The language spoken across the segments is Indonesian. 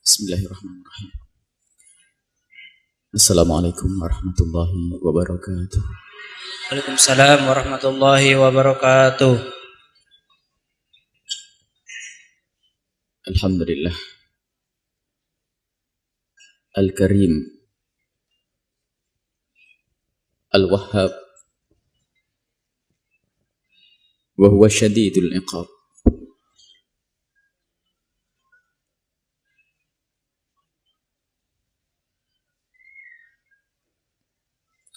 Bismillahirrahmanirrahim. Assalamualaikum warahmatullahi wabarakatuh. Waalaikumsalam warahmatullahi wabarakatuh. Alhamdulillah Al-Karim Al-Wahhab wa huwa syadidul iqab.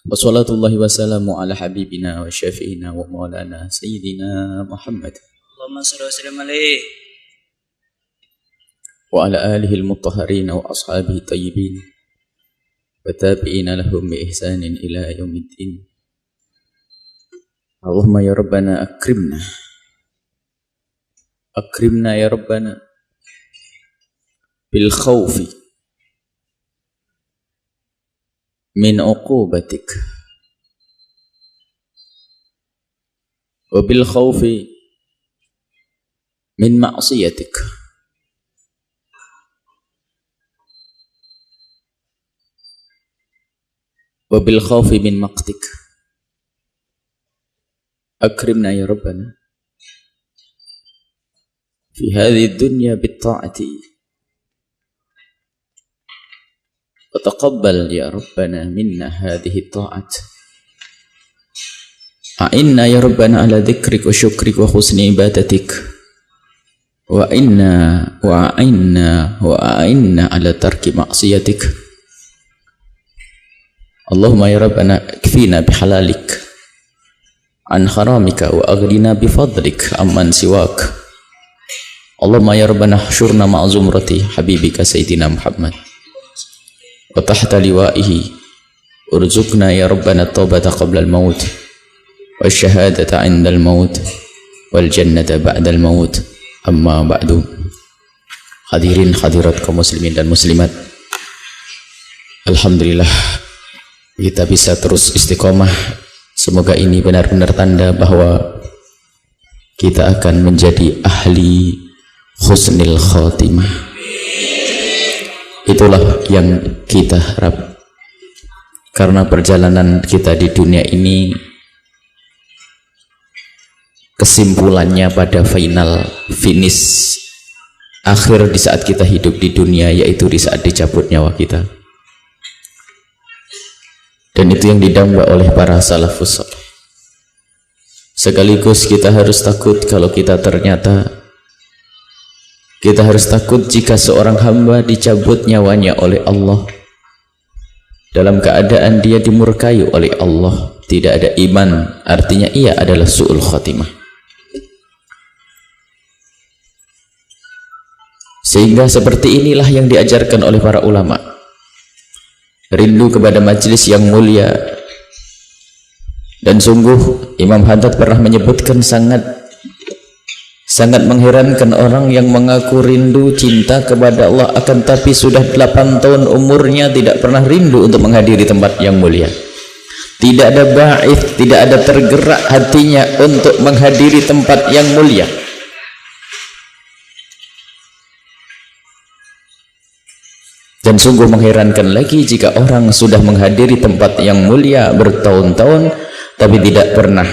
Wassalatullahi wassalamu ala habibina wa syafi'ina wa maulana sayyidina Muhammad Allahumma shalli wa sallim alaihi wa ala alihi al-mutahharin wa ashabihi tayyibin wa tabi'ina lahum bi ihsanin ila yaumiddin. Allahumma ya Rabbana akrimna ya Rabbana bil khawfi min uqubatik wa bil khawfi min ma'siyatik wa bil khawfi min maqtik. Akrimna ya Rabbana fi hadhihi dunya bit ta'ati wa taqabbal ya Rabbana minna hadhihi ta'at. A'inna ya Rabbana ala dhikrik wa syukrik wa husni ibadatik wa a'inna ala tarki ma'siyatik. Allahumma ya Rabbana ikfina bihalalik an haramika wa aghnina bifadlik amman siwak. Allahumma ya Rabbana hsyurna ma'zumrati habibika sayyidina Muhammad wa tahta liwa'ihi urzuqna ya Rabbana taubata qabla al-maut wa syahadata 'inda al-maut wal jannata ba'da al-maut. Amma ba'du. Hadirin hadirat kaum muslimin dan muslimat, alhamdulillah kita bisa terus istiqomah. Semoga ini benar-benar tanda bahwa kita akan menjadi ahli husnil khatimah. Itulah yang kita harap, karena perjalanan kita di dunia ini kesimpulannya pada finish akhir di saat kita hidup di dunia, yaitu di saat dicabut nyawa kita. Dan itu yang didamba oleh para salafus saleh. Sekaligus kita harus takut kalau kita harus takut jika seorang hamba dicabut nyawanya oleh Allah dalam keadaan dia dimurkai oleh Allah, tidak ada iman, artinya ia adalah su'ul khatimah. Sehingga seperti inilah yang diajarkan oleh para ulama, rindu kepada majelis yang mulia. Dan sungguh Imam Haddad pernah menyebutkan sangat mengherankan orang yang mengaku rindu cinta kepada Allah, akan tapi sudah 8 tahun umurnya tidak pernah rindu untuk menghadiri tempat yang mulia. Tidak ada ba'ith, tidak ada tergerak hatinya untuk menghadiri tempat yang mulia. Dan sungguh mengherankan lagi jika orang sudah menghadiri tempat yang mulia bertahun-tahun tapi tidak pernah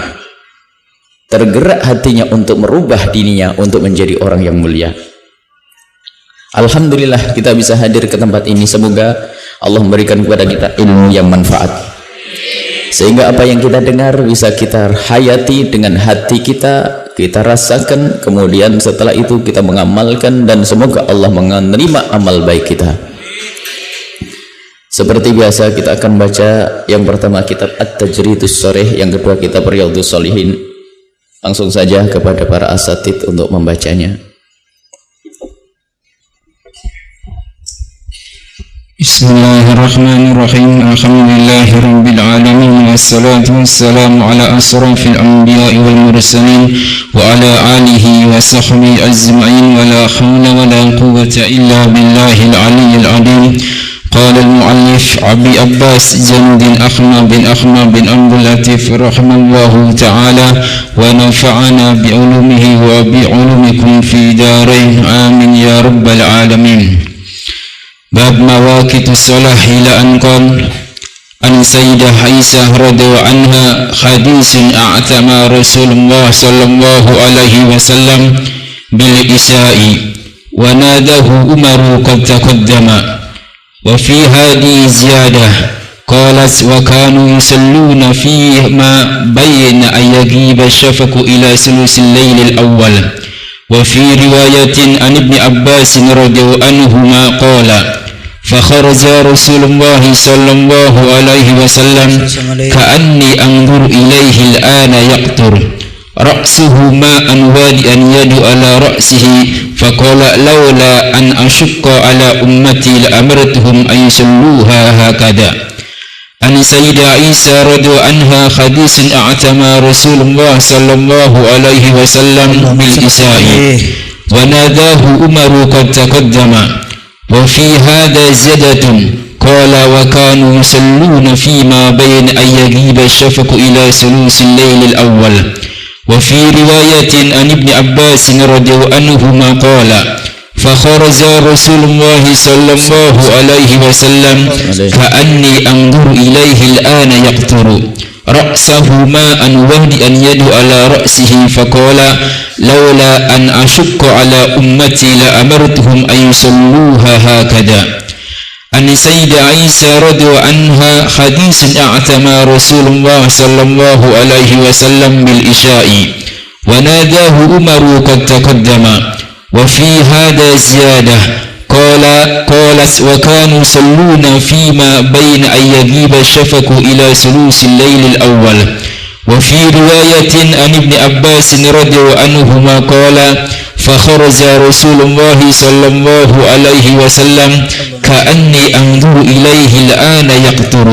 tergerak hatinya untuk merubah dirinya untuk menjadi orang yang mulia. Alhamdulillah kita bisa hadir ke tempat ini. Semoga Allah memberikan kepada kita ilmu yang manfaat, sehingga apa yang kita dengar bisa kita hayati dengan hati kita, kita rasakan, kemudian setelah itu kita mengamalkan, dan semoga Allah menerima amal baik kita. Seperti biasa kita akan baca yang pertama kitab At-Tajridus Sharih, yang kedua kitab Riyadhus Shalihin. Langsung saja kepada para asatid untuk membacanya. Bismillahirrahmanirrahim. Alhamdulillahirabbil alamin, wassalatu wassalamu ala asrafil anbiya'i wal mursalin wa ala alihi wa sahbihi ajma'in, wa la hawla wa la quwwata illa billahil aliyyil azim. قال المؤلف أبي عباس جند أحمد بن عبد اللطيف رحمه الله تعالى ونفعنا بعلومه وبعلومكم في دارين آمين يا رب العالمين. باب مواقيت الصلاة إلى أن قال عن سيدة عائشة رضي الله عنها حديث أعتمى رسول الله صلى الله عليه وسلم بالإساء وناداه عمر قد تقدم. وفي هذه زيادة قالت وكانوا يصلون فيما بين أن يغيب الشفق إلى ثلث الليل الأول. وفي رواية عن ابن عباس رضي الله عنهما قال فخرج رسول الله صلى الله عليه وسلم كأني أنظر إليه الآن يقطر رأسه ماء وادئا يد على رأسه فقال لولا أن أشق على أمتي لأمرتهم أن يصلوها هكذا. عن سيدة عائشة رضي الله عنها حديث أعتمى رسول الله صلى الله عليه وسلم بالإساء وناداه عمر قد تقدم. وفي هذا زيادة قال وكانوا يصلون فيما بين أن يغيب الشفق إلى ثلث الليل الأول. وفي رواية عن ابن عباس رضي الله عنهما قال فخرج رسول الله صلى الله عليه وسلم كأني أنظر إليه الآن يقطر رأسه ماء وادئا يد على رأسه فقال لولا أن أشق على أمتي لأمرتهم أن يصلوها هكذا. عن سيدة عائشة رضي الله عنها حديث أعتمى رسول الله صلى الله عليه وسلم بالإشاء وناداه عمر قد تقدم. وفي هذا زيادة قالت وكانوا يصلون فيما بين أن يغيب الشفق إلى ثلث الليل الأول. وفي رواية عن ابن عباس رضي الله عنهما قال فخرج رسول الله صلى الله عليه وسلم كأني أنظر إليه الآن يقطر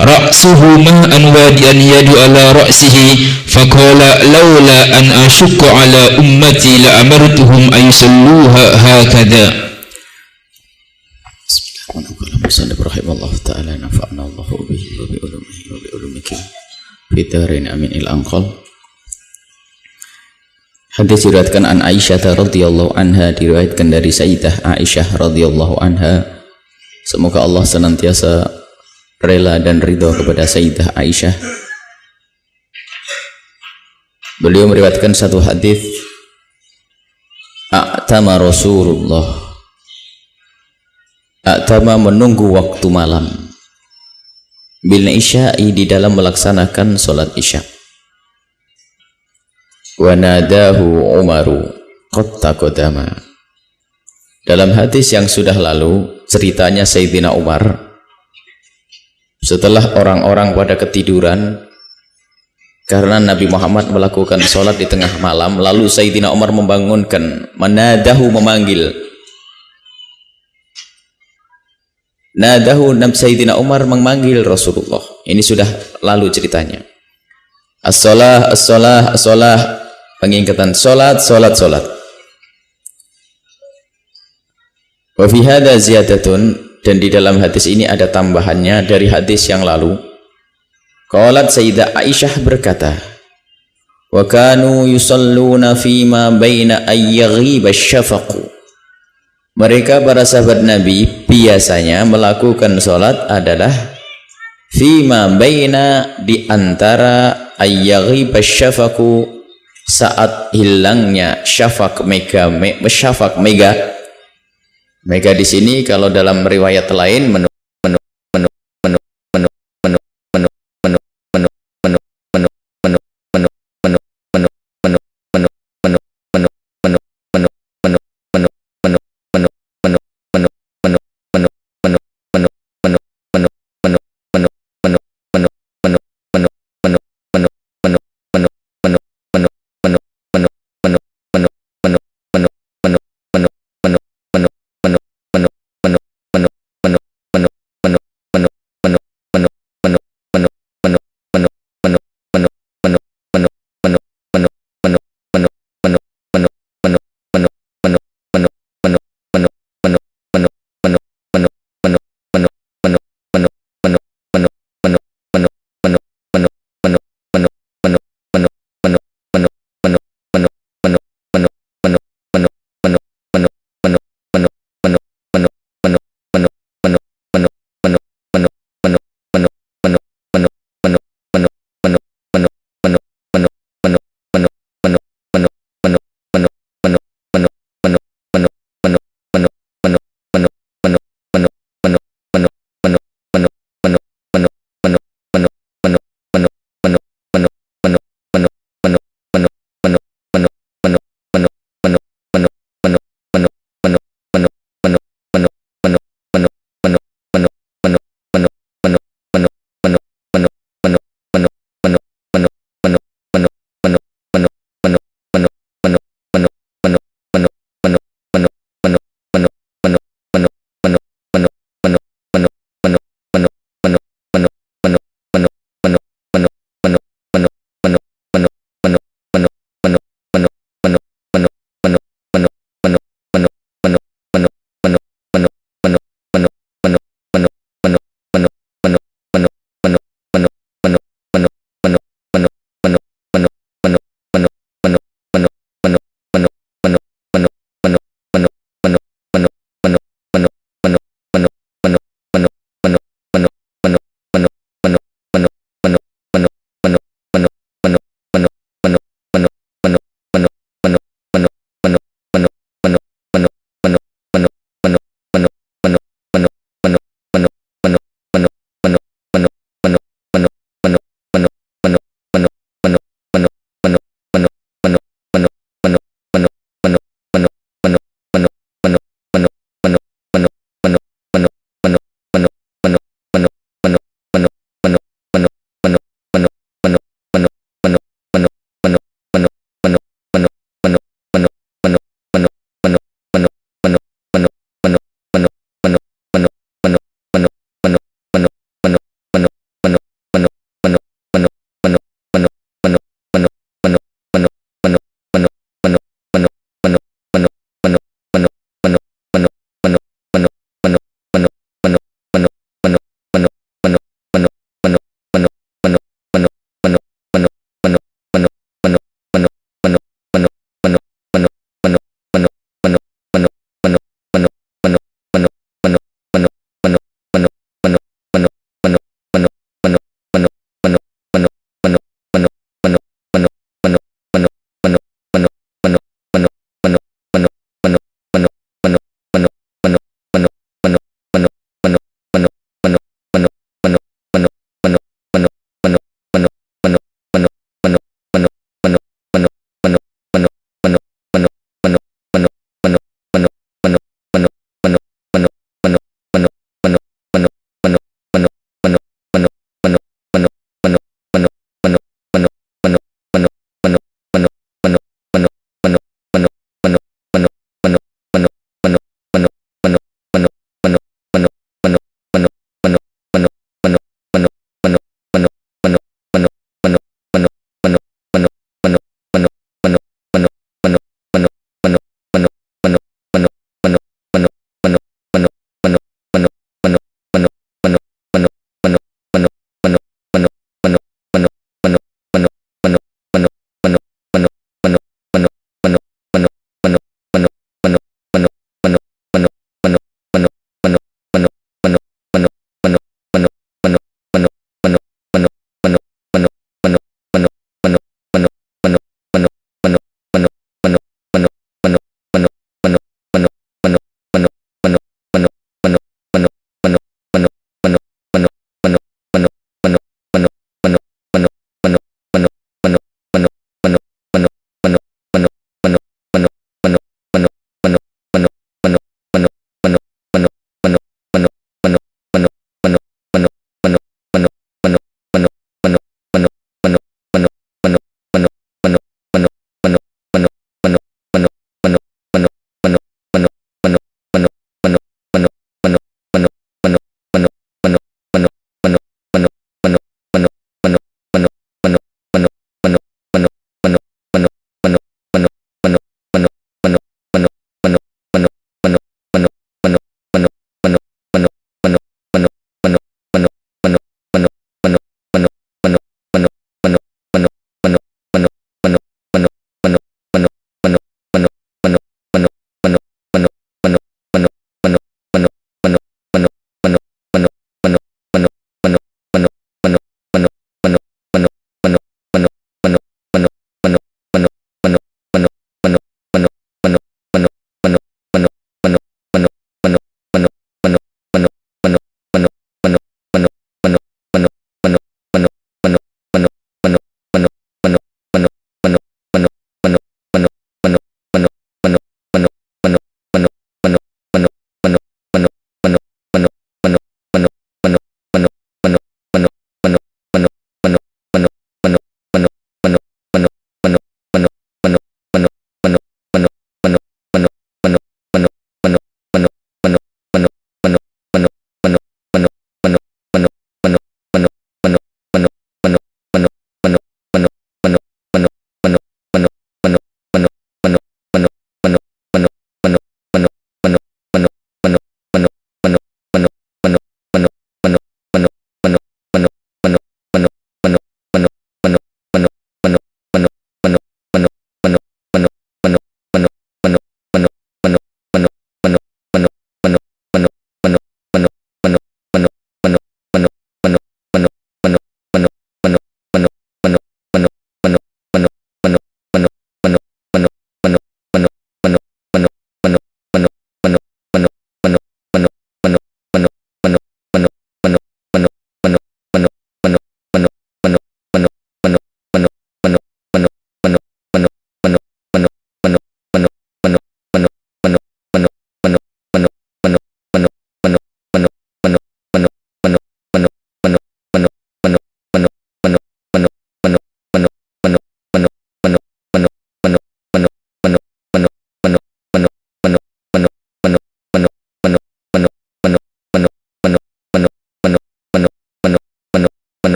رأسه ماء وادئا يد على رأسه فقال لولا أن أشق على أمتي لأمرتهم أن يصلوها هكذا. Rahimahullah ta'ala nafa'na Allahu bihi wa bi ulumihi wa bi ulumiki fi darin amin il anqal. Hadis diriwayatkan an Aisyah radhiyallahu anha, diriwayatkan dari Sayyidah Aisyah radhiyallahu anha, semoga Allah senantiasa rela dan ridho kepada Sayyidah Aisyah. Beliau meriwayatkan satu hadis, a'tama Rasulullah, a'tama menunggu waktu malam, bil isya'i di dalam melaksanakan sholat isya. Wa nadahu Umaru qad taqaddama. Dalam hadis yang sudah lalu ceritanya Sayyidina Umar setelah orang-orang pada ketiduran karena Nabi Muhammad melakukan sholat di tengah malam, lalu Sayyidina Umar membangunkan, menadahu, memanggil. Nadahu, Sayyidina Umar memanggil Rasulullah. Ini sudah lalu ceritanya. As-shalah, as-shalah, as-shalah, pengingkatan sholat, sholat, sholat. Wa fi hadza ziyadatun, dan di dalam hadis ini ada tambahannya dari hadis yang lalu. Qalat Sayyidah Aisyah berkata, wa kanu yusalluna fima baina ayyaghiba syafaqu. Mereka para sahabat Nabi biasanya melakukan sholat adalah fima baina, di antara ayyaghiba syafaqu, saat hilangnya syafaq, syafaq mega. Mega di sini kalau dalam riwayat lain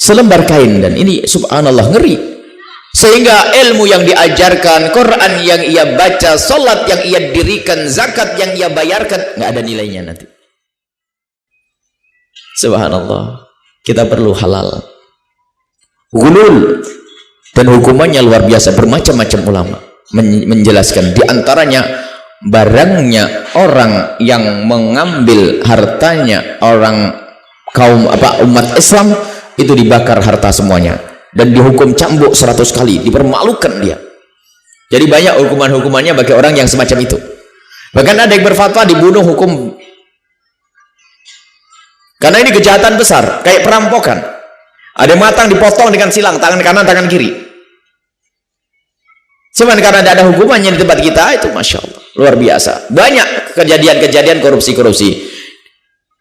selembar kain, dan ini subhanallah ngeri. Sehingga ilmu yang diajarkan, Quran yang ia baca, salat yang ia dirikan, zakat yang ia bayarkan, nggak ada nilainya nanti. Subhanallah. Kita perlu halal. Ghulul, dan hukumannya luar biasa. Bermacam-macam ulama menjelaskan, di antaranya barangnya orang yang mengambil hartanya orang umat Islam itu dibakar harta semuanya dan dihukum cambuk 100 kali, dipermalukan dia. Jadi banyak hukuman-hukumannya bagi orang yang semacam itu. Bahkan ada yang berfatwa dibunuh hukum, karena ini kejahatan besar, kayak perampokan. Ada matang dipotong dengan silang, tangan kanan, tangan kiri. Cuman karena tidak ada hukumannya di tempat kita, itu Masya Allah, luar biasa. Banyak kejadian-kejadian korupsi-korupsi.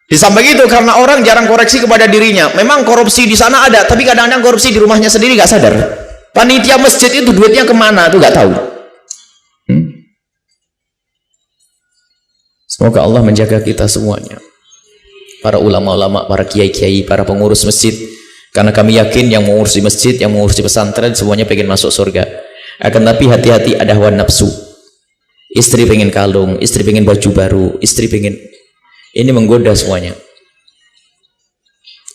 Di samping itu, karena orang jarang koreksi kepada dirinya. Memang korupsi di sana ada, tapi kadang-kadang korupsi di rumahnya sendiri nggak sadar. Panitia masjid itu duitnya kemana, itu nggak tahu. Semoga Allah menjaga kita semuanya. Para ulama-ulama, para kiai-kiai, para pengurus masjid, karena kami yakin yang mengurusi masjid, yang mengurusi pesantren, semuanya pengen masuk surga. Akan tapi hati-hati, ada hawa nafsu. Istri pengen kalung, istri pengen baju baru, istri pengen, ini menggoda semuanya.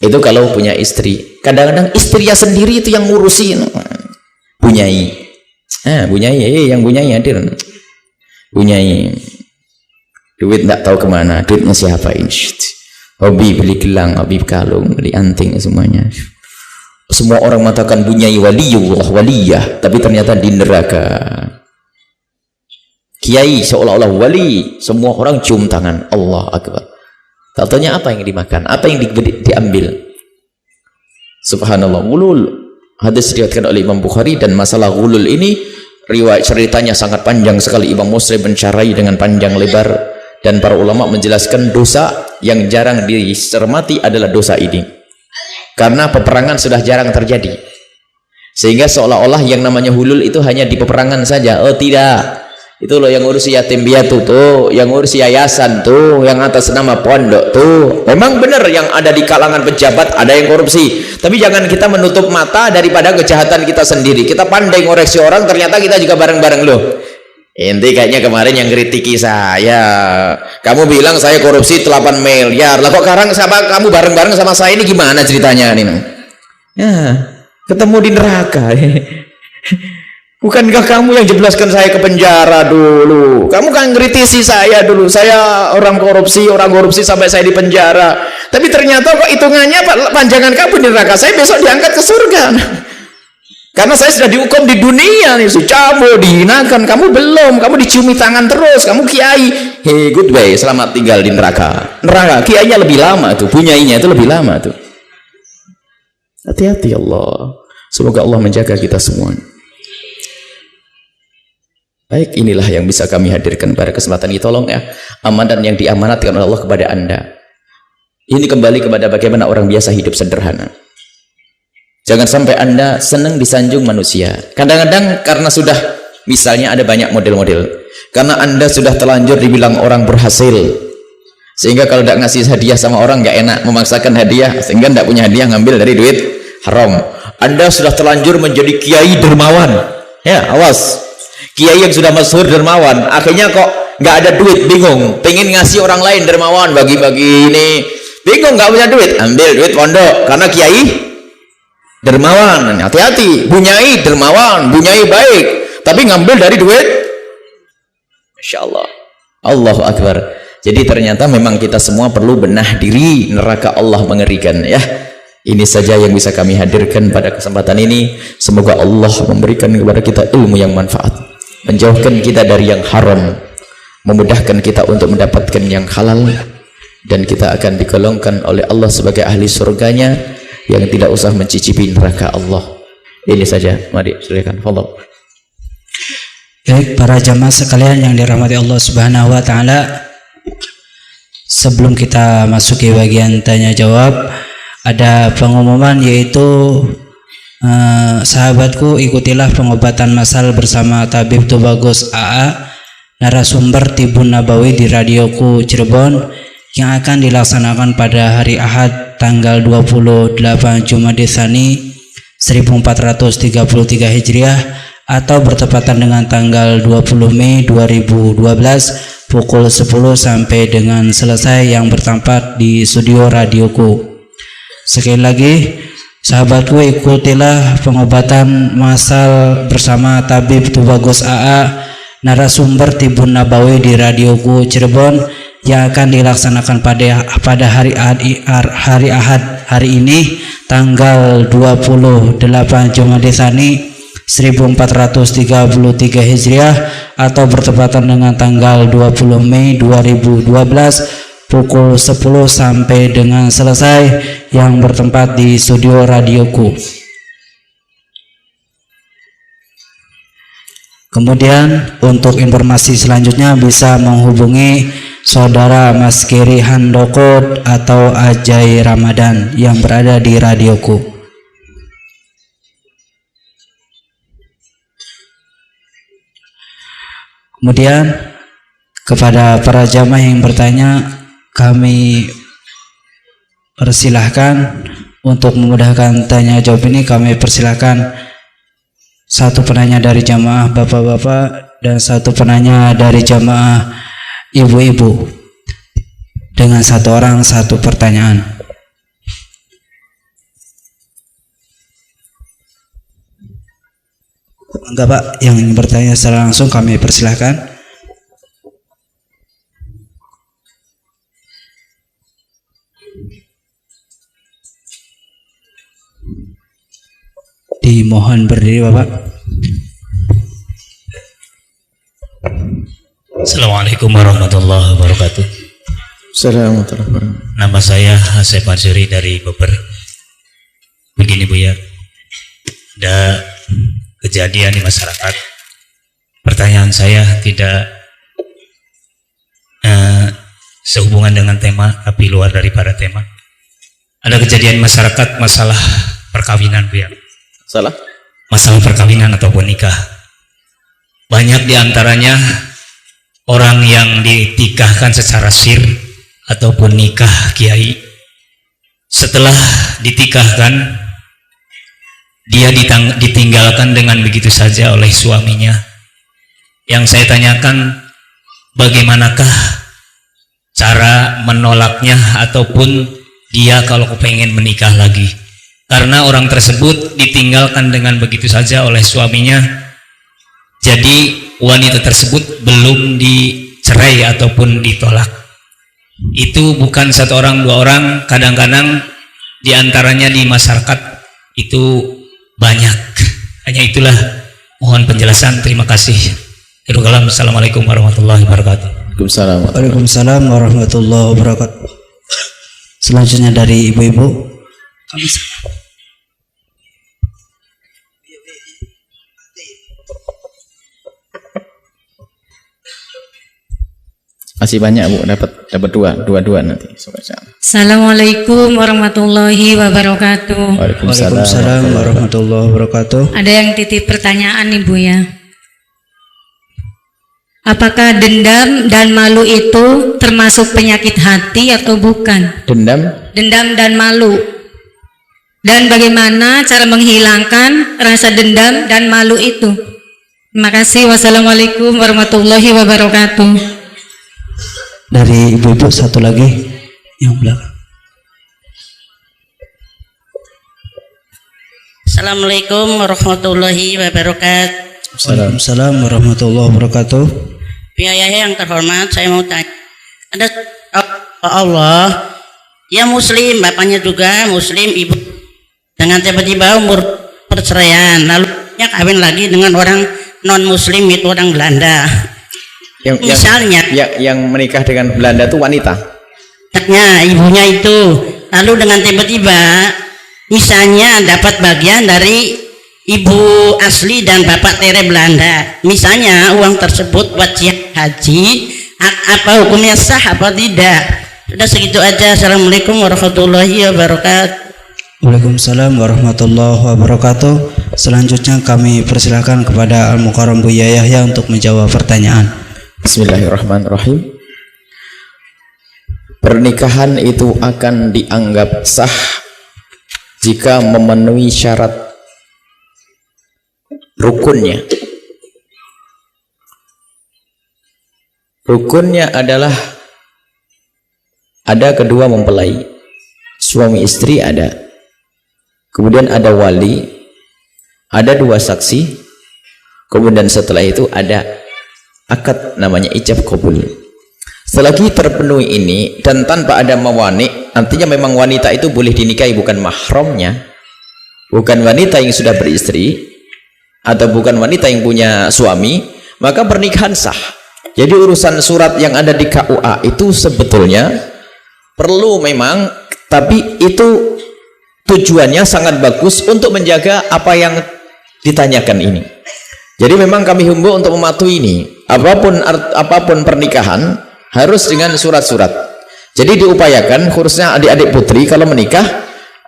Itu kalau punya istri. Kadang-kadang istrinya sendiri itu yang ngurusin. Bunyai, bunyai, yang bunyai hadir. Bunyai, duit nggak tahu kemana, duitnya siapa ini? Hobi beli gelang, hobi kalung, beli anting, semuanya. Semua orang mengatakan bunyai waliyullah, waliyah, tapi ternyata di neraka. Kiai seolah-olah wali, semua orang cium tangan, Allah Akbar. Katanya apa yang dimakan, apa yang diambil. Subhanallah. Ghulul, hadis diriwayatkan oleh Imam Bukhari, dan masalah ghulul ini riwayat ceritanya sangat panjang sekali. Imam Muslim mencarai dengan panjang lebar. Dan para ulama menjelaskan dosa yang jarang dicermati adalah dosa ini. Karena peperangan sudah jarang terjadi. Sehingga seolah-olah yang namanya hulul itu hanya di peperangan saja. Oh tidak. Itu loh yang ngurus yatim piatu tuh, yang ngurus yayasan tuh, yang atas nama pondok tuh. Memang benar yang ada di kalangan pejabat ada yang korupsi. Tapi jangan kita menutup mata daripada kejahatan kita sendiri. Kita pandai ngoreksi orang, ternyata kita juga bareng-bareng loh. Inti kayaknya kemarin yang kritiki saya, kamu bilang saya korupsi 8 miliar, lah kok sekarang sama kamu bareng-bareng sama saya, ini gimana ceritanya nih? Ya, ketemu di neraka. Bukankah kamu yang jelaskan saya ke penjara dulu? Kamu kan kritisi saya dulu, saya orang korupsi sampai saya di penjara. Tapi ternyata kok hitungannya panjangan kamu di neraka, saya besok diangkat ke surga. Karena saya sudah dihukum di dunia nih, dicambuk, dihinakan, kamu belum, kamu diciumi tangan terus, kamu kiai, hey goodbye, selamat tinggal di neraka. Neraka, kiainya lebih lama tuh, punyainya itu lebih lama tuh. Hati-hati Allah. Semoga Allah menjaga kita semua. Baik, inilah yang bisa kami hadirkan pada kesempatan ini. Tolong ya, amanat yang diamanatkan oleh Allah kepada Anda. Ini kembali kepada bagaimana orang biasa hidup sederhana. Jangan sampai Anda senang disanjung manusia. Kadang-kadang karena sudah, misalnya ada banyak model-model, karena Anda sudah telanjur dibilang orang berhasil, sehingga kalau tidak ngasih hadiah sama orang nggak enak, memaksakan hadiah, sehingga tidak punya hadiah, ngambil dari duit haram. Anda sudah telanjur menjadi kiai dermawan, ya awas, kiai yang sudah masyhur dermawan, akhirnya kok nggak ada duit, bingung, pengen ngasih orang lain dermawan, bagi-bagi ini, bingung, nggak punya duit, ambil duit pondok, karena kiai dermawan. Hati-hati, bunyai dermawan, bunyai baik, tapi ngambil dari duit. Masya Allah, Allahu Akbar. Jadi ternyata memang kita semua perlu benah diri, neraka Allah mengerikan ya. Ini saja yang bisa kami hadirkan pada kesempatan ini. Semoga Allah memberikan kepada kita ilmu yang manfaat, menjauhkan kita dari yang haram, memudahkan kita untuk mendapatkan yang halal, dan kita akan digolongkan oleh Allah sebagai ahli surganya yang tidak usah mencicipi neraka Allah. Ini saja, mari silakan, follow. Baik, para jamaah sekalian yang dirahmati Allah Subhanahu wa taala, sebelum kita masuk ke bagian tanya jawab, ada pengumuman, yaitu sahabatku, ikutilah pengobatan massal bersama Tabib Tubagus AA, narasumber Tibun Nabawi di radioku Cirebon, yang akan dilaksanakan pada hari Ahad tanggal 28 Jumadil Tsani 1433 Hijriah atau bertepatan dengan tanggal 20 Mei 2012 pukul 10 sampai dengan selesai yang bertempat di studio radioku. Sekali lagi, sahabatku, ikutilah pengobatan massal bersama Tabib Tubagus AA, narasumber Tibun Nabawi di radioku Cirebon, yang akan dilaksanakan pada hari Ahad hari ini tanggal 28 Jumadil Tsani 1433 Hijriah atau bertepatan dengan tanggal 20 Mei 2012 pukul 10 sampai dengan selesai yang bertempat di studio radioku. Kemudian untuk informasi selanjutnya bisa menghubungi Saudara Mas Kiri Handoko atau Ajay Ramadan yang berada di radioku. Kemudian kepada para jamaah yang bertanya, kami persilahkan untuk memudahkan tanya jawab ini, kami persilahkan satu penanya dari jamaah bapak-bapak dan satu penanya dari jamaah ibu-ibu, dengan satu orang satu pertanyaan. Enggak Pak, yang ingin bertanya secara langsung kami persilahkan. Dimohon berdiri Bapak. Assalamualaikum warahmatullahi wabarakatuh. Assalamualaikum warahmatullahi wabarakatuh. Nama saya Hasep Mansuri dari Beber. Begini Bu ya, ada kejadian di masyarakat. Pertanyaan saya tidak sehubungan dengan tema, tapi luar daripada tema. Ada kejadian masyarakat masalah perkawinan Bu ya. Salah? Masalah perkawinan ataupun nikah. Banyak diantaranya orang yang ditikahkan secara sir ataupun nikah kiai. Setelah ditikahkan, dia ditinggalkan dengan begitu saja oleh suaminya. Yang saya tanyakan, bagaimanakah cara menolaknya ataupun dia kalau kepengen menikah lagi? Karena orang tersebut ditinggalkan dengan begitu saja oleh suaminya. Jadi wanita tersebut belum dicerai ataupun ditolak. Itu bukan satu orang, dua orang, kadang-kadang diantaranya di masyarakat itu banyak. Hanya itulah, mohon penjelasan. Terima kasih. Assalamualaikum warahmatullahi wabarakatuh. Waalaikumsalam warahmatullahi wabarakatuh. Selanjutnya dari ibu-ibu. Masih banyak Bu, dapat dua nanti. Assalamualaikum warahmatullahi wabarakatuh. Waalaikumsalam warahmatullahi wabarakatuh. Ada yang titip pertanyaan Ibu ya. Apakah dendam dan malu itu termasuk penyakit hati atau bukan? Dendam dan malu. Dan bagaimana cara menghilangkan rasa dendam dan malu itu? Terima kasih. Wassalamualaikum warahmatullahi wabarakatuh. Dari ibu-ibu satu lagi yang belakang. Assalamualaikum warahmatullahi wabarakatuh. Waalaikumsalam warahmatullahi wabarakatuh. Biaya yang terhormat, saya mau tanya. Ada Allah, ya muslim, bapaknya juga muslim, ibu dengan tiba-tiba umur perceraian, lalu kawin lagi dengan orang non muslim, itu orang Belanda. Misalnya yang menikah dengan Belanda itu wanita. Ibunya itu, lalu dengan tiba-tiba misalnya dapat bagian dari ibu asli dan bapak tere Belanda, misalnya uang tersebut buat haji, apa hukumnya sah apa tidak? Sudah segitu aja. Assalamualaikum warahmatullahi wabarakatuh. Waalaikumsalam warahmatullahi wabarakatuh. Selanjutnya kami persilakan kepada Al-Mukarram Buya Yahya untuk menjawab pertanyaan. Bismillahirrahmanirrahim. pernikahan itu akan dianggap sah jika memenuhi syarat rukunnya. Rukunnya adalah ada kedua mempelai, suami istri ada, kemudian ada wali, ada dua saksi, kemudian setelah itu ada akad namanya ijab kabul. Selagi terpenuhi ini dan tanpa ada mawani, artinya memang wanita itu boleh dinikahi, bukan mahramnya, bukan wanita yang sudah beristri atau bukan wanita yang punya suami, maka pernikahan sah. Jadi urusan surat yang ada di KUA itu sebetulnya perlu memang, tapi itu tujuannya sangat bagus untuk menjaga apa yang ditanyakan ini. Jadi memang kami himbau untuk mematuhi ini. Apapun pernikahan harus dengan surat-surat. Jadi diupayakan khususnya adik-adik putri kalau menikah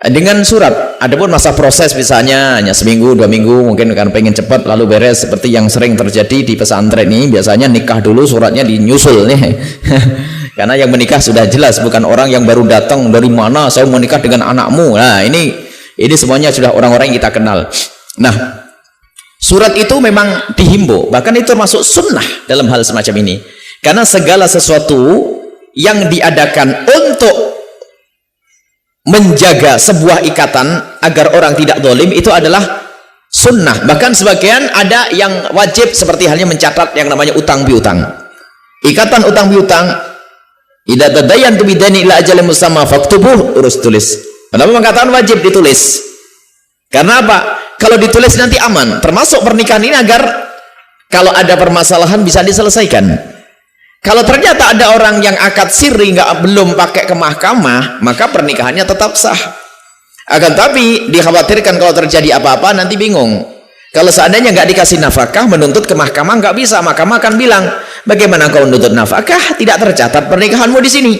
dengan surat. Adapun masa proses misalnya hanya seminggu 2 minggu, mungkin kan pengen cepat lalu beres, seperti yang sering terjadi di pesantren ini, biasanya nikah dulu suratnya dinyusul nih. Karena yang menikah sudah jelas, bukan orang yang baru datang dari mana saya mau menikah dengan anakmu. Nah, ini semuanya sudah orang-orang yang kita kenal. Nah, surat itu memang dihimbau, bahkan itu termasuk sunnah dalam hal semacam ini. Karena segala sesuatu yang diadakan untuk menjaga sebuah ikatan agar orang tidak zalim itu adalah sunnah. Bahkan sebagian ada yang wajib, seperti halnya mencatat yang namanya utang piutang. Ikatan utang piutang, idza tadayantum bidaini ila ajalin musamma faktubuh, urus tulis. Kenapa mengatakan wajib ditulis? Karena apa? Kalau ditulis nanti aman. Termasuk pernikahan ini agar kalau ada permasalahan bisa diselesaikan. Kalau ternyata ada orang yang akad sirri belum pakai ke mahkamah, maka pernikahannya tetap sah. Akan tapi dikhawatirkan kalau terjadi apa-apa nanti bingung. Kalau seandainya nggak dikasih nafkah, menuntut ke mahkamah nggak bisa. Mahkamah akan bilang, bagaimana kau menuntut nafkah? Tidak tercatat pernikahanmu di sini.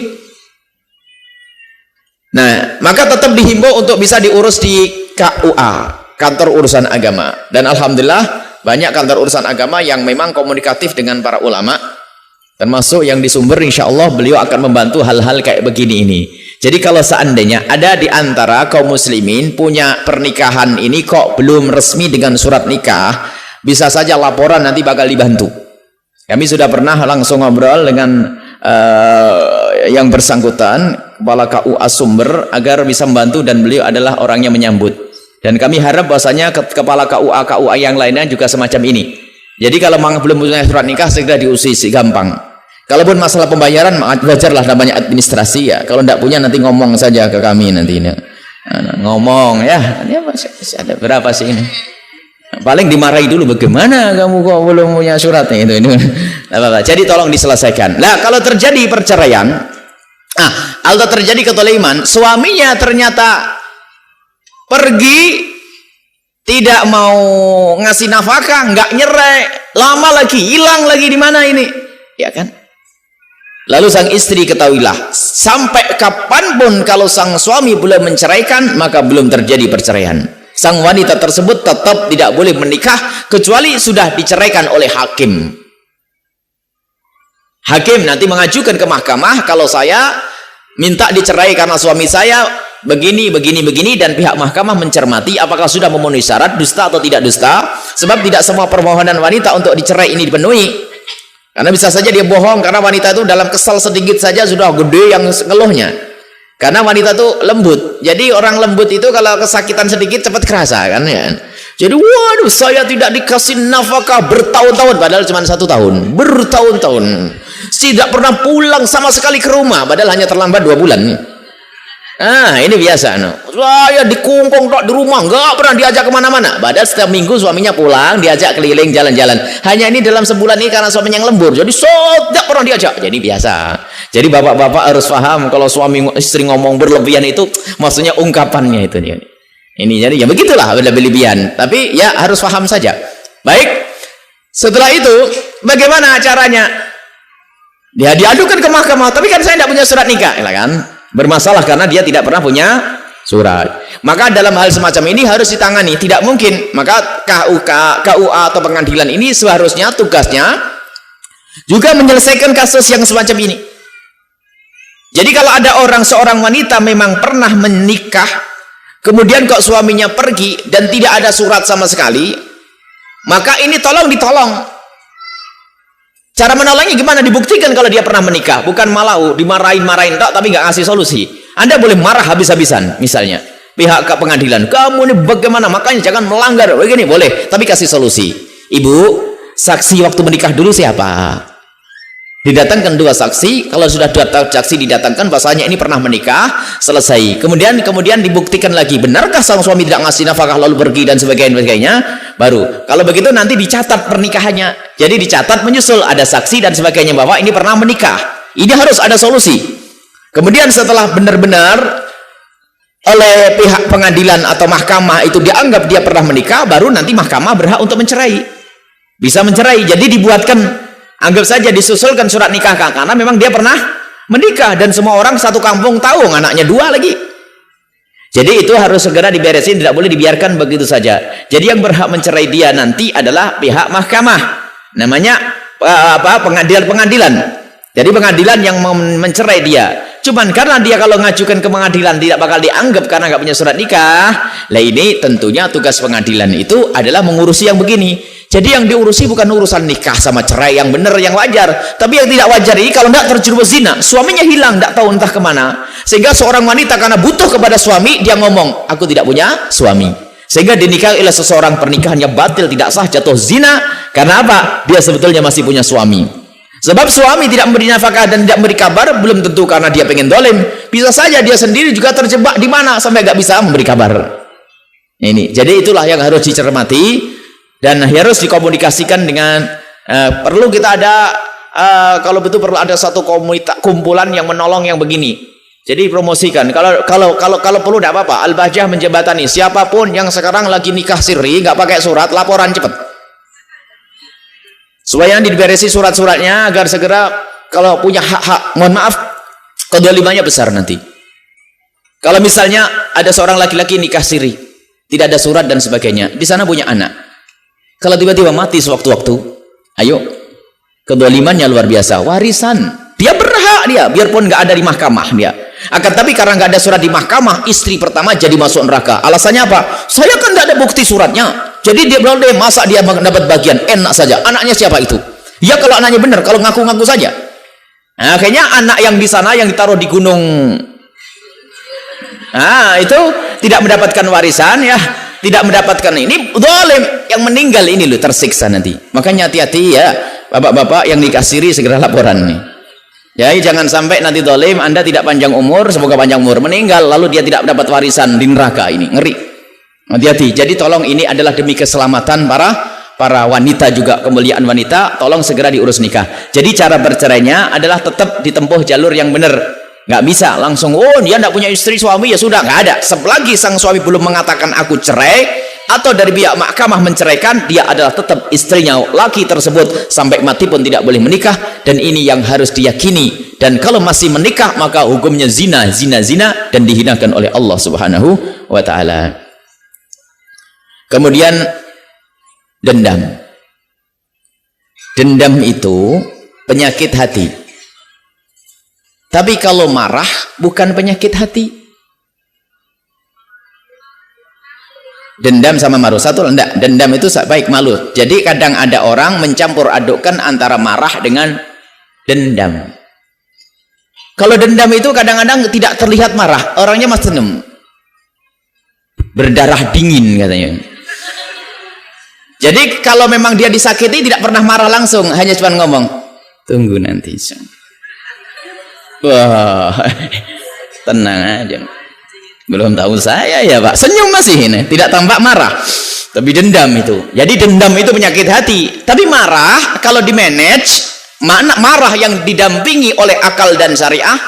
Nah, maka tetap dihimbau untuk bisa diurus di KUA, kantor urusan agama. Dan alhamdulillah banyak kantor urusan agama yang memang komunikatif dengan para ulama. Termasuk yang di Sumber, insya Allah beliau akan membantu hal-hal kayak begini ini. Jadi kalau seandainya ada di antara kaum muslimin punya pernikahan ini kok belum resmi dengan surat nikah, bisa saja laporan nanti bakal dibantu. Kami sudah pernah langsung ngobrol dengan yang bersangkutan, kepala KUA Sumber, agar bisa membantu, dan beliau adalah orang yang menyambut. Dan kami harap bahwasanya kepala KUA yang lainnya juga semacam ini. Jadi kalau memang belum punya surat nikah segera diusisi, gampang. Kalaupun masalah pembayaran, wajarlah namanya administrasi ya. Kalau tidak punya nanti ngomong saja ke kami nanti ini. Ngomong ya, ini masih ada berapa sih ini? Paling dimarahi dulu, bagaimana kamu kok belum punya suratnya itu. Jadi tolong diselesaikan. Nah, kalau terjadi perceraian, atau terjadi kezaliman, suaminya ternyata pergi tidak mau ngasih nafkah, nggak nyerah, lama lagi, hilang lagi, di mana ini, ya kan? Lalu sang istri ketahuilah, sampai kapanpun kalau sang suami belum menceraikan, maka belum terjadi perceraian. Sang wanita tersebut tetap tidak boleh menikah kecuali sudah diceraikan oleh hakim. Hakim nanti mengajukan ke mahkamah, kalau saya minta dicerai karena suami saya begini, dan pihak mahkamah mencermati apakah sudah memenuhi syarat, dusta atau tidak dusta. Sebab tidak semua permohonan wanita untuk dicerai ini dipenuhi. Karena bisa saja dia bohong, karena wanita itu dalam kesal sedikit saja sudah gede yang ngeluhnya. Karena wanita itu lembut. Jadi orang lembut itu kalau kesakitan sedikit cepat kerasa kan ya. Jadi waduh, saya tidak dikasih nafkah bertahun-tahun, padahal cuma 1 tahun, bertahun-tahun. Tidak pernah pulang sama sekali ke rumah, padahal hanya terlambat 2 bulan. Ini biasa, no. Saya dikungkung di rumah, nggak pernah diajak kemana-mana. Padahal setiap minggu suaminya pulang, diajak keliling jalan-jalan. Hanya ini dalam sebulan ini karena suaminya yang lembur, jadi tidak pernah diajak. Jadi biasa. Jadi bapak-bapak harus paham kalau suami istri ngomong berlebihan itu, maksudnya ungkapannya itu. Ini jadi ya begitulah berlebihan. Tapi ya harus paham saja. Baik. Setelah itu, bagaimana caranya? Dia diadukan ke mahkamah, tapi kan saya tidak punya surat nikah, ya kan? Bermasalah karena dia tidak pernah punya surat. Maka dalam hal semacam ini harus ditangani. Tidak mungkin. Maka KUA atau pengadilan ini seharusnya tugasnya juga menyelesaikan kasus yang semacam ini. Jadi kalau ada seorang wanita memang pernah menikah, kemudian kok suaminya pergi dan tidak ada surat sama sekali, maka ini tolong ditolong. Cara menolongnya gimana? Dibuktikan kalau dia pernah menikah, bukan malah dimarahin-marahin tok tapi nggak ngasih solusi. Anda boleh marah habis-habisan, misalnya pihak ke pengadilan, kamu ini bagaimana, makanya jangan melanggar begini, boleh, tapi kasih solusi. Ibu, saksi waktu menikah dulu siapa? Didatangkan 2 saksi. Kalau sudah 2 saksi didatangkan, bahasanya ini pernah menikah, selesai. Kemudian dibuktikan lagi, benarkah sang suami tidak ngasih nafkah lalu pergi dan sebagainya, baru kalau begitu nanti dicatat pernikahannya. Jadi dicatat menyusul ada saksi dan sebagainya bahwa ini pernah menikah. Ini harus ada solusi. Kemudian setelah benar-benar oleh pihak pengadilan atau mahkamah itu dianggap dia pernah menikah, baru nanti mahkamah berhak untuk mencerai, bisa mencerai. Jadi dibuatkan, anggap saja disusulkan surat nikah karena memang dia pernah menikah dan semua orang satu kampung tahu, anaknya 2 lagi. Jadi itu harus segera diberesin, tidak boleh dibiarkan begitu saja. Jadi yang berhak mencerai dia nanti adalah pihak mahkamah, namanya pengadilan. Jadi pengadilan yang mencerai dia. Cuman karena dia kalau ngajukan ke pengadilan tidak bakal dianggap karena nggak punya surat nikah. Lah ini tentunya tugas pengadilan itu adalah mengurusi yang begini. Jadi yang diurusi bukan urusan nikah sama cerai yang benar, yang wajar. Tapi yang tidak wajar ini kalau tidak terjerumus zina, suaminya hilang, tidak tahu entah kemana. Sehingga seorang wanita karena butuh kepada suami, dia ngomong, aku tidak punya suami. Sehingga dinikahi oleh seseorang, pernikahannya batil, tidak sah, jatuh zina. Karena apa? Dia sebetulnya masih punya suami. Sebab suami tidak memberi nafkah dan tidak memberi kabar, belum tentu karena dia pengen dolim. Bisa saja dia sendiri juga terjebak di mana sampai nggak bisa memberi kabar. Ini, jadi itulah yang harus dicermati dan harus dikomunikasikan dengan perlu kita ada kalau betul perlu ada satu kumpulan yang menolong yang begini. Jadi promosikan. Kalau perlu tidak apa-apa. Al-Bahjah menjembatani siapapun yang sekarang lagi nikah sirri nggak pakai surat, laporan cepat. Supaya diberesi surat-suratnya agar segera kalau punya hak-hak, mohon maaf, kedolimannya besar nanti. Kalau misalnya ada seorang laki-laki nikah siri, tidak ada surat dan sebagainya, di sana punya anak. Kalau tiba-tiba mati sewaktu-waktu, ayo, kedolimannya luar biasa, warisan. Dia berhak dia, biarpun nggak ada di mahkamah dia. Akan tapi karena nggak ada surat di mahkamah, istri pertama jadi masuk neraka. Alasannya apa? Saya kan nggak ada bukti suratnya. Jadi dia bilang, masa dia mendapat bagian, enak saja. Anaknya siapa itu? Ya kalau anaknya benar, kalau ngaku-ngaku saja. Nah, akhirnya anak yang di sana yang ditaruh di gunung, itu tidak mendapatkan warisan ya, tidak mendapatkan ini zalim, yang meninggal ini loh tersiksa nanti. Makanya hati-hati ya, bapak-bapak yang nikah siri segera laporan nih. Jadi jangan sampai nanti zalim, Anda tidak panjang umur, semoga panjang umur, meninggal lalu dia tidak mendapat warisan di neraka, ini ngeri. Hati-hati. Jadi tolong, ini adalah demi keselamatan para wanita juga, kemuliaan wanita, tolong segera diurus nikah. Jadi cara bercerainya adalah tetap ditempuh jalur yang benar. Nggak bisa langsung, oh dia nggak punya istri suami ya sudah, nggak ada. Selagi sang suami belum mengatakan aku cerai atau dari pihak mahkamah menceraikan, dia adalah tetap istrinya laki tersebut sampai mati pun tidak boleh menikah, dan ini yang harus diyakini. Dan kalau masih menikah maka hukumnya zina dan dihinakan oleh Allah Subhanahu wa taala. Kemudian dendam. Dendam itu penyakit hati. Tapi kalau marah bukan penyakit hati. Dendam sama malu satu enggak. Dendam itu baik malu. Jadi kadang ada orang mencampur adukkan antara marah dengan dendam. Kalau dendam itu kadang-kadang tidak terlihat marah, orangnya masih senyum, berdarah dingin katanya. Jadi kalau memang dia disakiti tidak pernah marah langsung, hanya cuma ngomong tunggu nanti. Wah, tenang aja, belum tahu saya ya Pak, senyum masih ini, tidak tampak marah. Tapi dendam itu, jadi dendam itu penyakit hati. Tapi marah kalau di manage, marah yang didampingi oleh akal dan syariah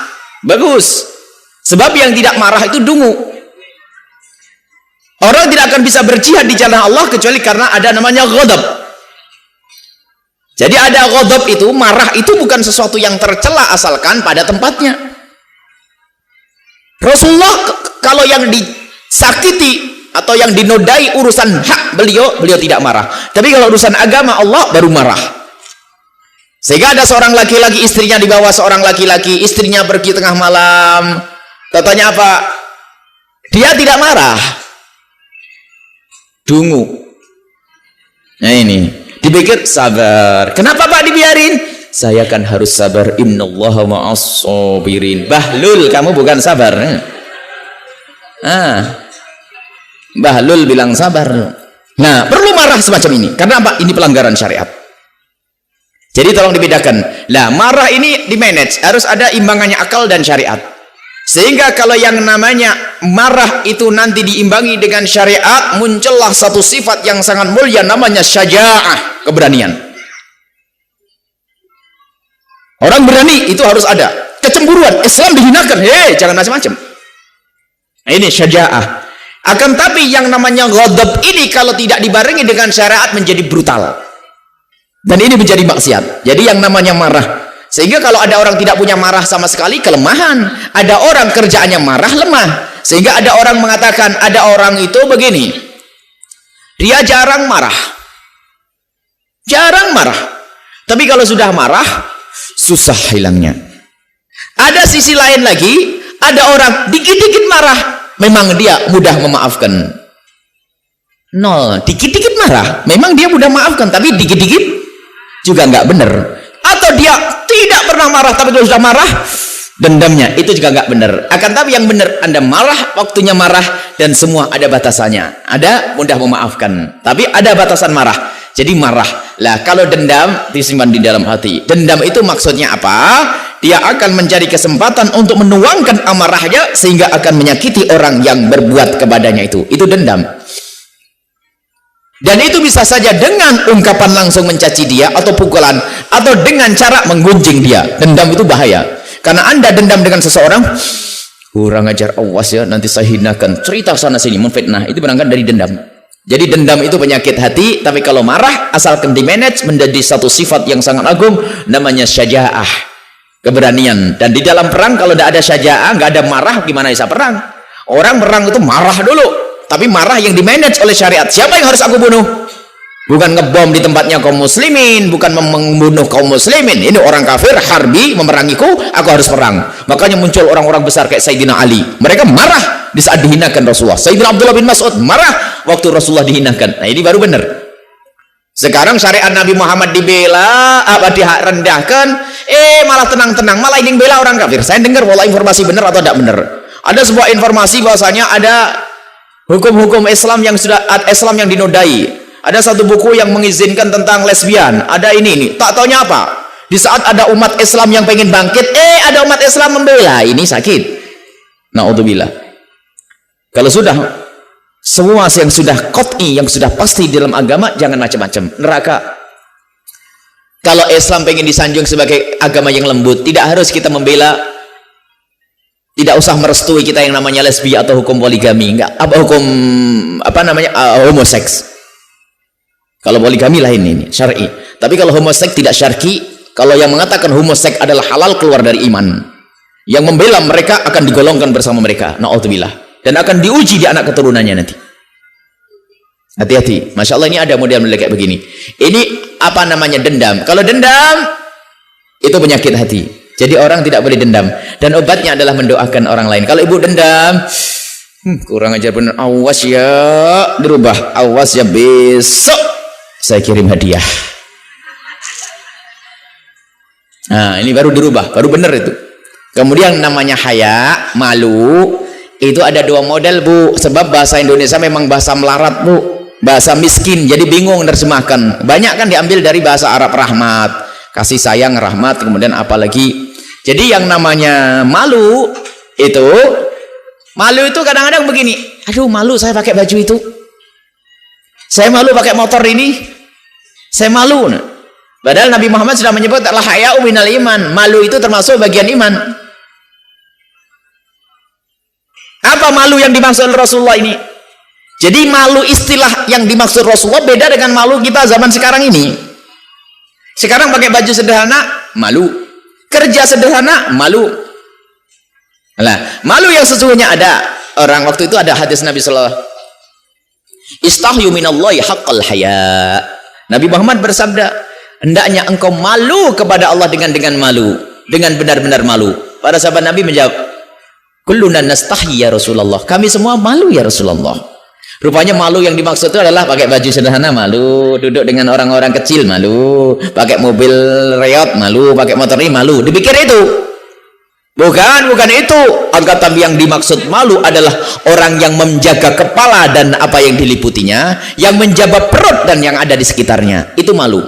bagus. Sebab yang tidak marah itu dungu. Orang tidak akan bisa berjihad di jalan Allah kecuali karena ada namanya ghadab. Jadi ada ghadab itu, marah itu bukan sesuatu yang tercela asalkan pada tempatnya. Rasulullah kalau yang disakiti atau yang dinodai urusan hak beliau tidak marah. Tapi kalau urusan agama Allah baru marah. Sehingga ada seorang laki-laki, istrinya dibawa seorang laki-laki, istrinya pergi tengah malam. Katanya apa? Dia tidak marah. Dungu. Nah ini, dipikir sabar. Kenapa Pak dibiarin? Saya kan harus sabar. Innallaha ma'as sabirin. Bahlul, kamu bukan sabar. Bahlul bilang sabar. Nah, perlu marah semacam ini. Karena apa? Ini pelanggaran syariat. Jadi tolong dibedakan. Lah, marah ini di-manage. Harus ada imbangannya akal dan syariat. Sehingga kalau yang namanya marah itu nanti diimbangi dengan syariat, muncullah satu sifat yang sangat mulia namanya syaja'ah, keberanian. Orang berani itu harus ada. Kecemburuan, Islam dihinakan. Hei, jangan macam-macam. Nah, ini syaja'ah. Akan tapi yang namanya ghadab ini kalau tidak dibarengi dengan syariat menjadi brutal. Dan ini menjadi maksiat. Jadi yang namanya marah. Sehingga kalau ada orang tidak punya marah sama sekali, kelemahan. Ada orang kerjaannya marah, lemah. Sehingga ada orang mengatakan, ada orang itu begini. Dia jarang marah. Jarang marah. Tapi kalau sudah marah, susah hilangnya. Ada sisi lain lagi, ada orang dikit-dikit marah, memang dia mudah memaafkan. Nol, dikit-dikit marah, memang dia mudah maafkan, tapi dikit-dikit juga nggak benar. Atau dia tidak pernah marah, tapi kalau sudah marah, dendamnya, itu juga nggak benar. Akan tapi yang benar, Anda marah, waktunya marah, dan semua ada batasannya. Ada mudah memaafkan, tapi ada batasan marah. Jadi marah. Lah, kalau dendam disimpan di dalam hati. Dendam itu maksudnya apa? Dia akan mencari kesempatan untuk menuangkan amarahnya sehingga akan menyakiti orang yang berbuat kepadanya itu. Itu dendam. Dan itu bisa saja dengan ungkapan langsung mencaci dia atau pukulan atau dengan cara menggunjing dia. Dendam itu bahaya. Karena Anda dendam dengan seseorang, kurang ajar, awas ya, nanti saya hinakan, cerita sana sini, memfitnah. Itu berangkat dari dendam. Jadi dendam itu penyakit hati, tapi kalau marah asalkan di-manage menjadi satu sifat yang sangat agung namanya syaja'ah, keberanian. Dan di dalam perang kalau tidak ada syaja'ah, nggak ada marah, gimana bisa perang? Orang perang itu marah dulu, tapi marah yang di-manage oleh syariat. Siapa yang harus aku bunuh? Bukan ngebom di tempatnya kaum muslimin, bukan membunuh kaum muslimin. Ini orang kafir, harbi, memerangiku, aku harus perang. Makanya muncul orang-orang besar kayak Sayyidina Ali. Mereka marah di saat dihinakan Rasulullah. Sayyidina Abdullah bin Mas'ud marah waktu Rasulullah dihinakan. Nah, ini baru benar. Sekarang syariat Nabi Muhammad dibela, apa direndahkan, malah tenang-tenang, malah ini bela orang kafir. Saya dengar walau informasi benar atau tidak benar. Ada sebuah informasi bahwasanya ada hukum-hukum Islam yang dinodai. Ada satu buku yang mengizinkan tentang lesbian. Ada ini. Tak taunya apa? Di saat ada umat Islam yang pengen bangkit, ada umat Islam membela. Ini sakit. Na'udzubillah. Kalau sudah semua yang sudah qat'i, yang sudah pasti dalam agama, jangan macam-macam. Neraka. Kalau Islam pengen disanjung sebagai agama yang lembut, tidak harus kita membela, tidak usah merestui kita yang namanya lesbi atau hukum poligami, enggak, hukum homoseks. Kalau poligami lain ini syar'i. Tapi kalau homoseks tidak syar'i. Kalau yang mengatakan homoseks adalah halal, keluar dari iman. Yang membela mereka akan digolongkan bersama mereka. Na'udzubillah. Dan akan diuji di anak keturunannya nanti. Hati-hati. Masya Allah, ini ada model kayak begini. Ini apa namanya? Dendam. Kalau dendam itu penyakit hati. Jadi orang tidak boleh dendam. Dan obatnya adalah mendoakan orang lain. Kalau ibu dendam, kurang ajar benar. Awas ya, dirubah. Awas ya, besok saya kirim hadiah. Nah, ini baru dirubah, baru benar itu. Kemudian namanya haya, malu, itu ada dua model, Bu. Sebab bahasa Indonesia memang bahasa melarat, Bu. Bahasa miskin, jadi bingung nerjemahkan. Banyak kan diambil dari bahasa Arab, rahmat, kasih sayang, rahmat, kemudian apalagi. Jadi yang namanya malu itu kadang-kadang begini. Aduh, malu saya pakai baju itu. Saya malu pakai motor ini. Saya malu. Padahal Nabi Muhammad sudah menyebut adalah haya'u minal iman. Malu itu termasuk bagian iman. Apa malu yang dimaksud Rasulullah ini? Jadi malu istilah yang dimaksud Rasulullah beda dengan malu kita zaman sekarang ini. Sekarang pakai baju sederhana, malu. Kerja sederhana, malu. Nah, malu yang sesungguhnya ada. Orang waktu itu ada hadis Nabi sallallahu alaihi wasallam. Istahyu minallahi haqqal haya. Nabi Muhammad bersabda, Hendaknya engkau malu kepada Allah dengan malu, dengan benar-benar malu. Para sahabat Nabi menjawab, kulluna nastahyi ya Rasulullah. Kami semua malu ya Rasulullah. Rupanya malu yang dimaksud itu adalah pakai baju sederhana malu, duduk dengan orang-orang kecil malu, pakai mobil Reot malu, pakai motor ini malu. Dipikir itu. Bukan itu. Angkatan yang dimaksud malu adalah orang yang menjaga kepala dan apa yang diliputinya, yang menjaga perut dan yang ada di sekitarnya. Itu malu.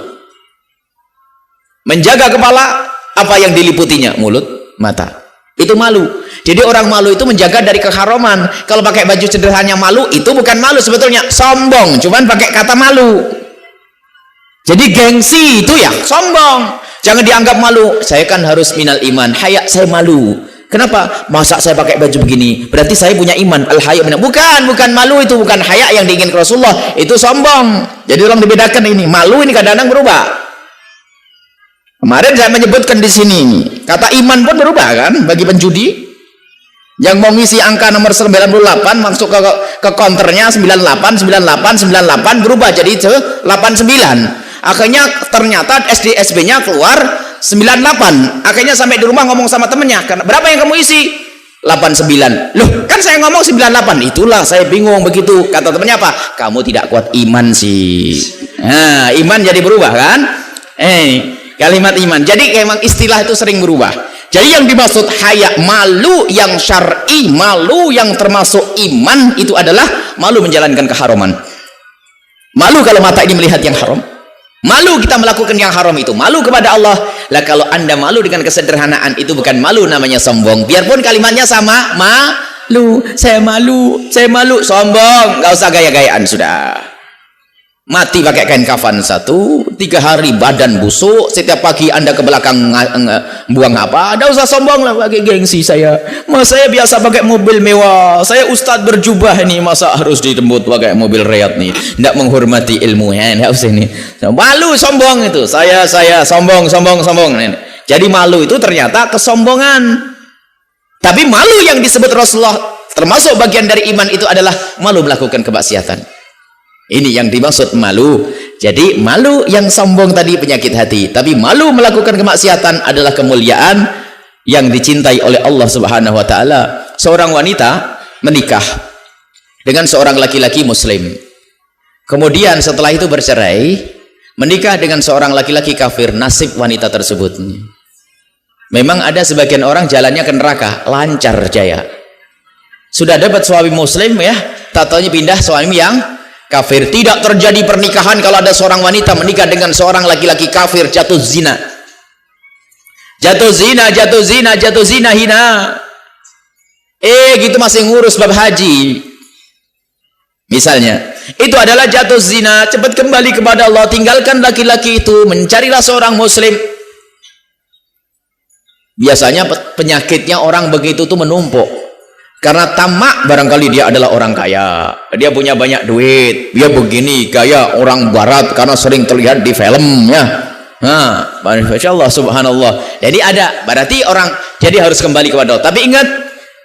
Menjaga kepala, apa yang diliputinya, mulut, mata. Itu malu. Jadi orang malu itu menjaga dari keharaman. Kalau pakai baju sederhana malu, itu bukan malu sebetulnya, sombong. Cuman pakai kata malu. Jadi gengsi itu ya sombong. Jangan dianggap malu. Saya kan harus minal iman, haya, saya malu. Kenapa? Masa saya pakai baju begini? Berarti saya punya iman. Al haya minal. Bukan malu itu, bukan haya yang diinginkan Rasulullah. Itu sombong. Jadi orang dibedakan ini. Malu ini kadang-kadang berubah. Kemarin saya menyebutkan di sini kata iman pun berubah kan bagi penjudi. Yang mau ngisi angka nomor 98 masuk ke counternya 98 berubah jadi 89. Akhirnya ternyata SDSB-nya keluar 98. Akhirnya sampai di rumah ngomong sama temennya, berapa yang kamu isi? 89. Loh, kan saya ngomong 98. Itulah saya bingung begitu. Kata temennya apa? Kamu tidak kuat iman sih. Nah, iman jadi berubah kan? Kalimat iman. Jadi memang istilah itu sering berubah. Jadi yang dimaksud haya, malu yang syar'i, malu yang termasuk iman itu adalah malu menjalankan keharaman. Malu kalau mata ini melihat yang haram. Malu kita melakukan yang haram itu. Malu kepada Allah. Lah kalau Anda malu dengan kesederhanaan itu bukan malu, namanya sombong. Biarpun kalimatnya sama, malu, saya malu, sombong. Gak usah gaya-gayaan sudah. Mati pakai kain kafan 1, 3 hari badan busuk, setiap pagi Anda ke belakang buang apa? Ada usah sombong lah pakai gengsi saya. Mas saya biasa pakai mobil mewah. Saya ustadz berjubah ini, masa harus dirembut pakai mobil Reot nih? Tidak menghormati ilmu ya, enggak usah ini. Malu sombong itu. Saya sombong. Jadi malu itu ternyata kesombongan. Tapi malu yang disebut Rasulullah termasuk bagian dari iman itu adalah malu melakukan kemaksiatan. Ini yang dimaksud malu. Jadi malu yang sombong tadi penyakit hati, tapi malu melakukan kemaksiatan adalah kemuliaan yang dicintai oleh Allah Subhanahu wa taala. Seorang wanita menikah dengan seorang laki-laki muslim. Kemudian setelah itu bercerai, menikah dengan seorang laki-laki kafir. Nasib wanita tersebut. Memang ada sebagian orang jalannya ke neraka, lancar jaya. Sudah dapat suami muslim ya, tatanya pindah suami yang kafir. Tidak terjadi pernikahan kalau ada seorang wanita menikah dengan seorang laki-laki kafir, jatuh zina hina. Gitu masih ngurus bab haji misalnya, itu adalah jatuh zina. Cepat kembali kepada Allah, tinggalkan laki-laki itu, mencarilah seorang muslim. Biasanya penyakitnya orang begitu tuh menumpuk karena tamak. Barangkali dia adalah orang kaya, dia punya banyak duit, dia begini gaya orang barat karena sering terlihat di film ya. Masya Allah, subhanallah. Jadi ada, berarti orang jadi harus kembali kepada Allah. Tapi ingat,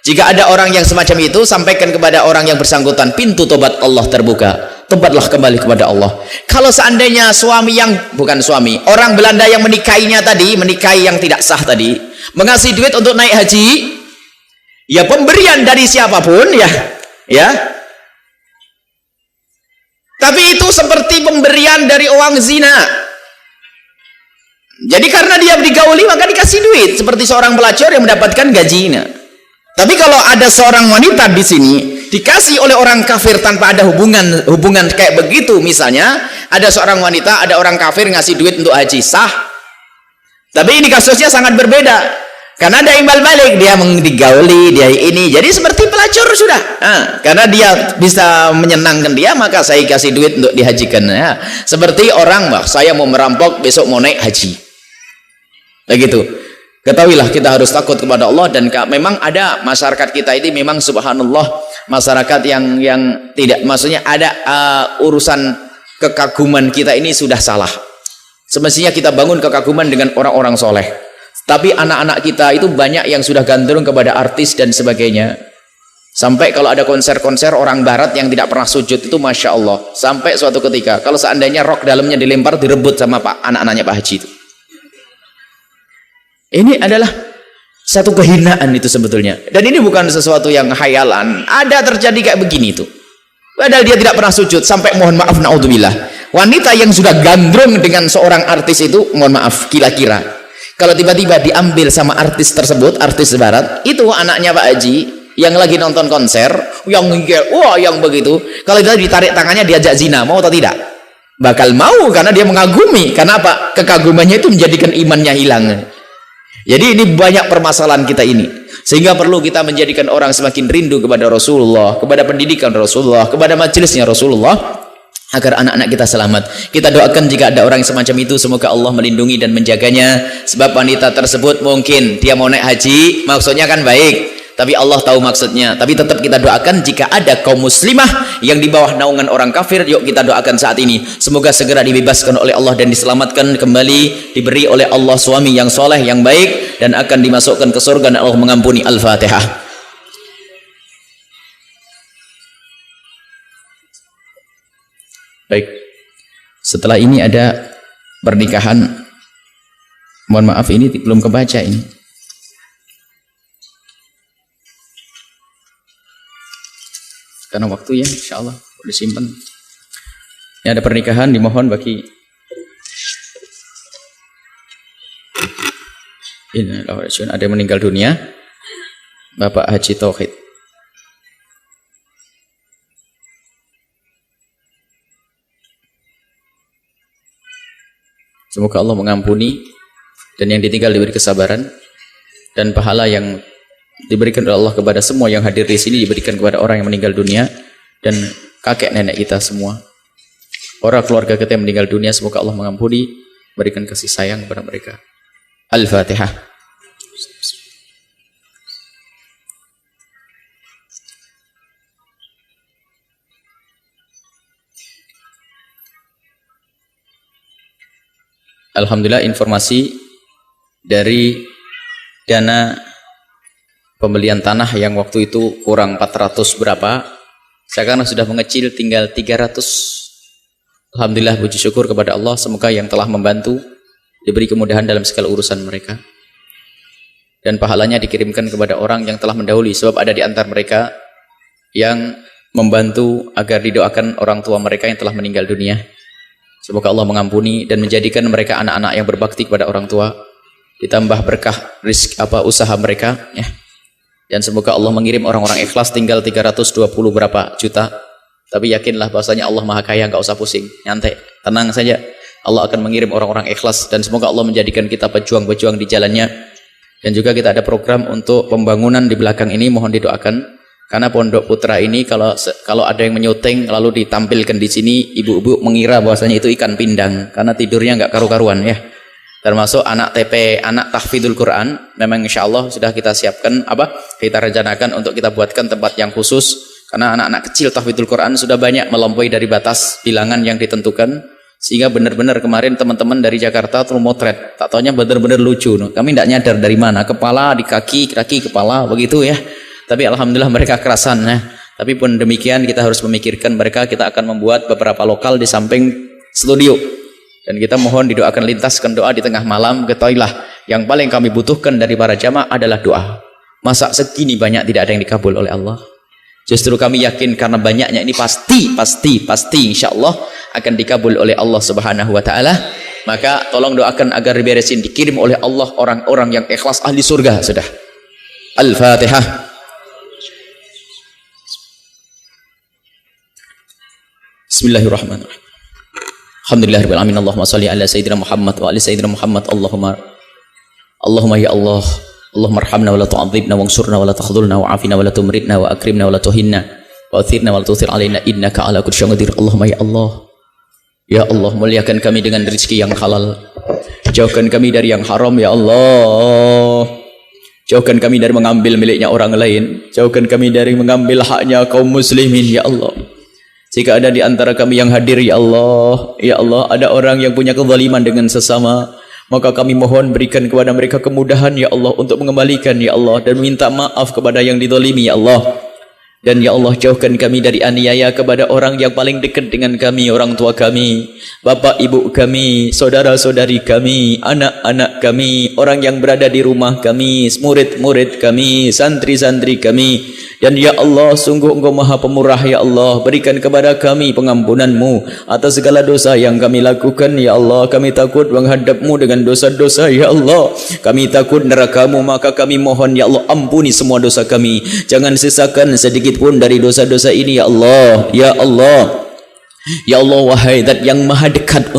jika ada orang yang semacam itu, sampaikan kepada orang yang bersangkutan, pintu tobat Allah terbuka, tobatlah kembali kepada Allah. Kalau seandainya suami yang bukan suami, orang Belanda yang menikahinya tadi, menikahi yang tidak sah tadi, mengasih duit untuk naik haji, ya pemberian dari siapapun ya, tapi itu seperti pemberian dari orang zina. Jadi karena dia digauli maka dikasih duit, seperti seorang pelacur yang mendapatkan gajinya. Tapi kalau ada seorang wanita di sini dikasih oleh orang kafir tanpa ada hubungan kayak begitu, misalnya ada seorang wanita, ada orang kafir ngasih duit untuk haji, sah. Tapi ini kasusnya sangat berbeda. Karena ada imbal balik, dia digauli, dia ini, jadi seperti pelacur sudah. Karena dia bisa menyenangkan dia, maka saya kasih duit untuk dihajikan. Seperti orang, saya mau merampok, besok mau naik haji. Begitu. Ketahuilah kita harus takut kepada Allah, dan memang ada masyarakat kita ini memang subhanallah masyarakat yang tidak, maksudnya ada urusan kekaguman kita ini sudah salah. Semestinya kita bangun kekaguman dengan orang-orang soleh. Tapi anak-anak kita itu banyak yang sudah gandrung kepada artis dan sebagainya. Sampai kalau ada konser-konser orang barat yang tidak pernah sujud itu Masya Allah. Sampai suatu ketika kalau seandainya rok dalamnya dilempar, direbut sama anak-anaknya Pak Haji itu. Ini adalah satu kehinaan itu sebetulnya. Dan ini bukan sesuatu yang khayalan. Ada terjadi kayak begini itu. Padahal dia tidak pernah sujud. Sampai mohon maaf, naudzubillah, wanita yang sudah gandrung dengan seorang artis itu, mohon maaf, kira-kira kalau tiba-tiba diambil sama artis tersebut, artis barat, itu anaknya Pak Haji yang lagi nonton konser, yang wah yang begitu, kalau dia ditarik tangannya diajak zina, mau atau tidak? Bakal mau, karena dia mengagumi. Karena apa? Kekagumannya itu menjadikan imannya hilang. Jadi ini banyak permasalahan kita ini, sehingga perlu kita menjadikan orang semakin rindu kepada Rasulullah, kepada pendidikan Rasulullah, kepada majelisnya Rasulullah, agar anak-anak kita selamat. Kita doakan jika ada orang semacam itu, semoga Allah melindungi dan menjaganya. Sebab wanita tersebut mungkin dia mau naik haji, maksudnya kan baik, tapi Allah tahu maksudnya. Tapi tetap kita doakan jika ada kaum muslimah yang di bawah naungan orang kafir, yuk kita doakan saat ini. Semoga segera dibebaskan oleh Allah dan diselamatkan kembali, diberi oleh Allah suami yang soleh, yang baik, dan akan dimasukkan ke surga dan Allah mengampuni. Al-Fatihah. Baik. Setelah ini ada pernikahan. Mohon maaf, ini belum kebaca ini. Karena waktu ya, insya Allah boleh simpan. Ini ada pernikahan, dimohon bagi ini ada yang meninggal dunia, Bapak Haji Tauhid. Semoga Allah mengampuni dan yang ditinggal diberi kesabaran, dan pahala yang diberikan oleh Allah kepada semua yang hadir di sini diberikan kepada orang yang meninggal dunia dan kakek nenek kita semua, orang keluarga kita yang meninggal dunia. Semoga Allah mengampuni, berikan kasih sayang kepada mereka. Al-Fatihah. Alhamdulillah, informasi dari dana pembelian tanah yang waktu itu kurang 400 berapa, sekarang sudah mengecil tinggal 300. Alhamdulillah, puji syukur kepada Allah, semoga yang telah membantu diberi kemudahan dalam segala urusan mereka, dan pahalanya dikirimkan kepada orang yang telah mendahului, sebab ada di antara mereka yang membantu agar didoakan orang tua mereka yang telah meninggal dunia. Semoga Allah mengampuni dan menjadikan mereka anak-anak yang berbakti kepada orang tua, ditambah berkah rizki usaha mereka ya. Dan semoga Allah mengirim orang-orang ikhlas, tinggal 320 berapa juta. Tapi yakinlah bahwasanya Allah Maha Kaya, enggak usah pusing, nyantai, tenang saja. Allah akan mengirim orang-orang ikhlas, dan semoga Allah menjadikan kita pejuang-pejuang di jalannya. Dan juga kita ada program untuk pembangunan di belakang ini, mohon didoakan. Karena Pondok Putra ini kalau ada yang menyuting lalu ditampilkan di sini, ibu-ibu mengira bahwasanya itu ikan pindang karena tidurnya enggak karu-karuan ya. Termasuk anak TP, anak tahfidzul Quran, memang insya Allah sudah kita siapkan kita rencanakan untuk kita buatkan tempat yang khusus, karena anak-anak kecil tahfidzul Quran sudah banyak melampaui dari batas bilangan yang ditentukan, sehingga benar-benar kemarin teman-teman dari Jakarta terus motret, tak taunya benar-benar lucu, kami tidak nyadar dari mana, kepala di kaki kepala begitu ya. Tapi alhamdulillah mereka kerasan ya. Tapi pun demikian kita harus memikirkan mereka. Kita akan membuat beberapa lokal di samping studio. Dan kita mohon didoakan, lintaskan doa di tengah malam. Ketahuilah yang paling kami butuhkan dari para jamaah adalah doa. Masa segini banyak tidak ada yang dikabul oleh Allah? Justru kami yakin karena banyaknya ini pasti insya Allah akan dikabul oleh Allah Subhanahu Wa Taala. Maka tolong doakan agar diberesin, dikirim oleh Allah orang-orang yang ikhlas ahli surga sudah. Al-Fatihah. Bismillahirrahmanirrahim. Alhamdulillahirabbil alamin. Allahumma shalli ala sayyidina Muhammad wa ali sayyidina Muhammad. Allahumma ya Allah, Allahumma arhamna wa la tu'adzibna wansurna wa la takhdhulna wa afina wa la tumritna wa akrimna wa la tuhinna wa athirna wa la tuthir alaina innaka ala kulli syai'in qadir. Allahumma ya Allah, ya Allah, muliakan kami dengan rezeki yang halal, jauhkan kami dari yang haram ya Allah. Jauhkan kami dari mengambil miliknya orang lain, jauhkan kami dari mengambil haknya kaum muslimin ya Allah. Jika ada di antara kami yang hadir ya Allah, ada orang yang punya kezaliman dengan sesama, maka kami mohon berikan kepada mereka kemudahan ya Allah untuk mengembalikan ya Allah, dan minta maaf kepada yang dizalimi ya Allah. Dan ya Allah, jauhkan kami dari aniaya kepada orang yang paling dekat dengan kami, orang tua kami, bapak ibu kami, saudara-saudari kami, anak-anak kami, orang yang berada di rumah kami, murid-murid kami, santri-santri kami. Dan ya Allah, sungguh Engkau Maha Pemurah ya Allah, berikan kepada kami pengampunan-Mu atas segala dosa yang kami lakukan ya Allah. Kami takut menghadap-Mu dengan dosa-dosa ya Allah. Kami takut neraka-Mu, maka kami mohon ya Allah, ampuni semua dosa kami. Jangan sisakan sedikit pun dari dosa-dosa ini ya Allah. Ya Allah, ya Allah, wahai Zat yang maha dekat,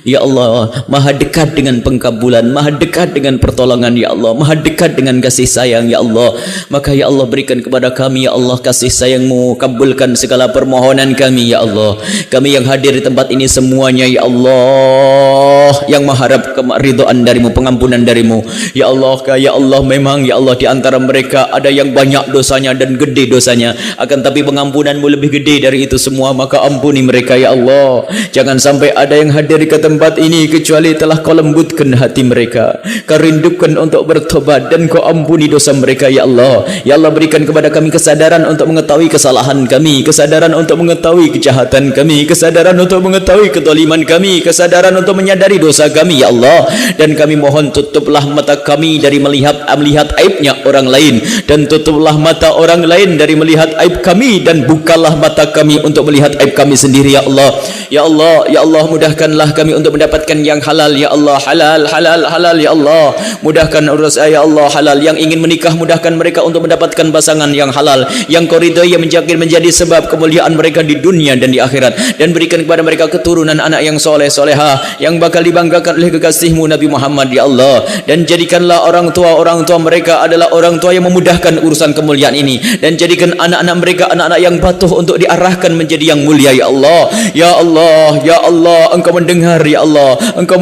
ya Allah, maha dekat dengan pengkabulan, maha dekat dengan pertolongan ya Allah, maha dekat dengan kasih sayang ya Allah. Maka ya Allah, berikan kepada kami ya Allah kasih sayang-Mu, kabulkan segala permohonan kami ya Allah. Kami yang hadir di tempat ini semuanya ya Allah, yang mengharap keridhaan dari-Mu, pengampunan dari-Mu ya Allah. Ya Allah, memang ya Allah, di antara mereka ada yang banyak dosanya dan gede dosanya, akan tapi pengampunan-Mu lebih gede dari itu semua. Maka ampuni mereka ya Allah. Jangan sampai ada yang hadir ke tempat ini kecuali telah Kau lembutkan hati mereka, Kau rindukan untuk bertobat, dan Kau ampuni dosa mereka ya Allah. Ya Allah, berikan kepada kami kesadaran untuk mengetahui kesalahan kami, kesadaran untuk mengetahui kejahatan kami, kesadaran untuk mengetahui kezaliman kami, kesadaran untuk menyadari dosa kami ya Allah. Dan kami mohon, tutuplah mata kami dari melihat aibnya orang lain, dan tutuplah mata orang lain dari melihat aib kami, dan bukalah mata kami untuk melihat aib kami sendiri ya Allah. Ya Allah, ya Allah, mudahkanlah kami untuk mendapatkan yang halal ya Allah. Halal, halal, halal ya Allah. Mudahkan urus ya Allah halal. Yang ingin menikah, mudahkan mereka untuk mendapatkan pasangan yang halal, yang Kau ridhai, yang menjadi sebab kemuliaan mereka di dunia dan di akhirat. Dan berikan kepada mereka keturunan anak yang soleh solehah, yang bakal dibanggakan oleh kekasih-Mu Nabi Muhammad ya Allah. Dan jadikanlah orang tua mereka adalah orang tua yang memudahkan urusan kemuliaan ini, dan jadikan anak-anak mereka anak-anak yang patuh untuk diarahkan menjadi yang mulia ya Allah. Ya Allah, ya Allah, Engkau mendengar ya Allah, Engkau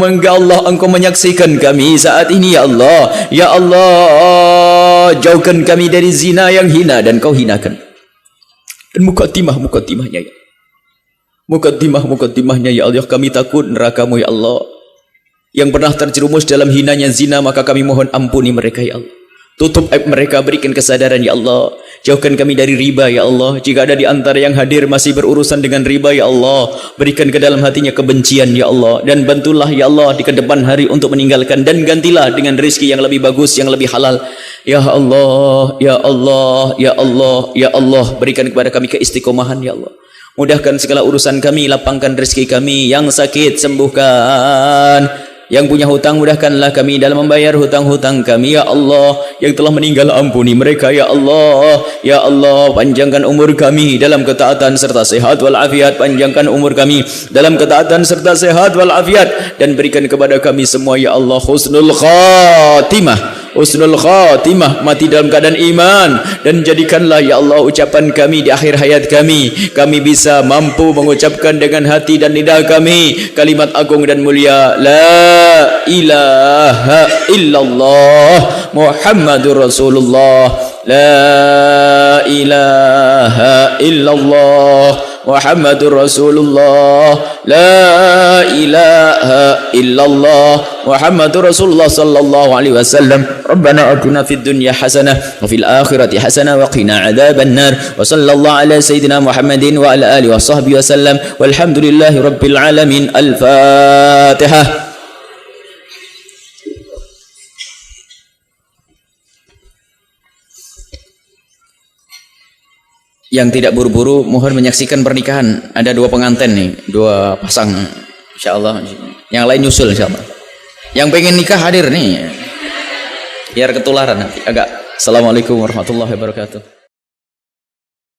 menyaksikan kami saat ini ya Allah. Ya Allah, jauhkan kami dari zina yang hina dan Kau hinakan, dan mukaddimahnya ya, mukaddimahnya ya Allah. Kami takut neraka-Mu ya Allah. Yang pernah terjerumus dalam hinanya zina, maka kami mohon ampuni mereka ya Allah. Tutup aib mereka, berikan kesadaran ya Allah. Jauhkan kami dari riba ya Allah. Jika ada di antara yang hadir masih berurusan dengan riba ya Allah, berikan ke dalam hatinya kebencian ya Allah. Dan bantulah ya Allah di kedepan hari untuk meninggalkan, dan gantilah dengan rezeki yang lebih bagus, yang lebih halal. Ya Allah, ya Allah, ya Allah, ya Allah, berikan kepada kami keistiqomahan ya Allah. Mudahkan segala urusan kami, lapangkan rezeki kami. Yang sakit sembuhkan, yang punya hutang mudahkanlah kami dalam membayar hutang-hutang kami ya Allah. Yang telah meninggal ampuni mereka ya Allah. Ya Allah, panjangkan umur kami dalam ketaatan serta sehat walafiat. Panjangkan umur kami dalam ketaatan serta sehat walafiat, dan berikan kepada kami semua ya Allah husnul khatimah, husnul khatimah, mati dalam keadaan iman. Dan jadikanlah ya Allah ucapan kami di akhir hayat kami bisa mampu mengucapkan dengan hati dan lidah kami kalimat agung dan mulia, la ilaha illallah Muhammadur Rasulullah, la ilaha illallah Muhammadur Rasulullah, la ilaha illallah Muhammadur Rasulullah sallallahu alaihi wasallam. Rabbana atina fid dunya hasanah wa fil akhirati hasanah wa qina adzaban nar. Wa sallallahu ala sayyidina Muhammadin wa ala alihi wa sahbihi wasallam. Walhamdulillahi rabbil alamin. Al-Fatihah. Yang tidak buru-buru mohon menyaksikan pernikahan. Ada dua pengantin nih, dua pasang insyaallah. Yang lain nyusul insyaallah. Yang pengen nikah hadir nih, biar ketularan nanti agak. Assalamualaikum warahmatullahi wabarakatuh.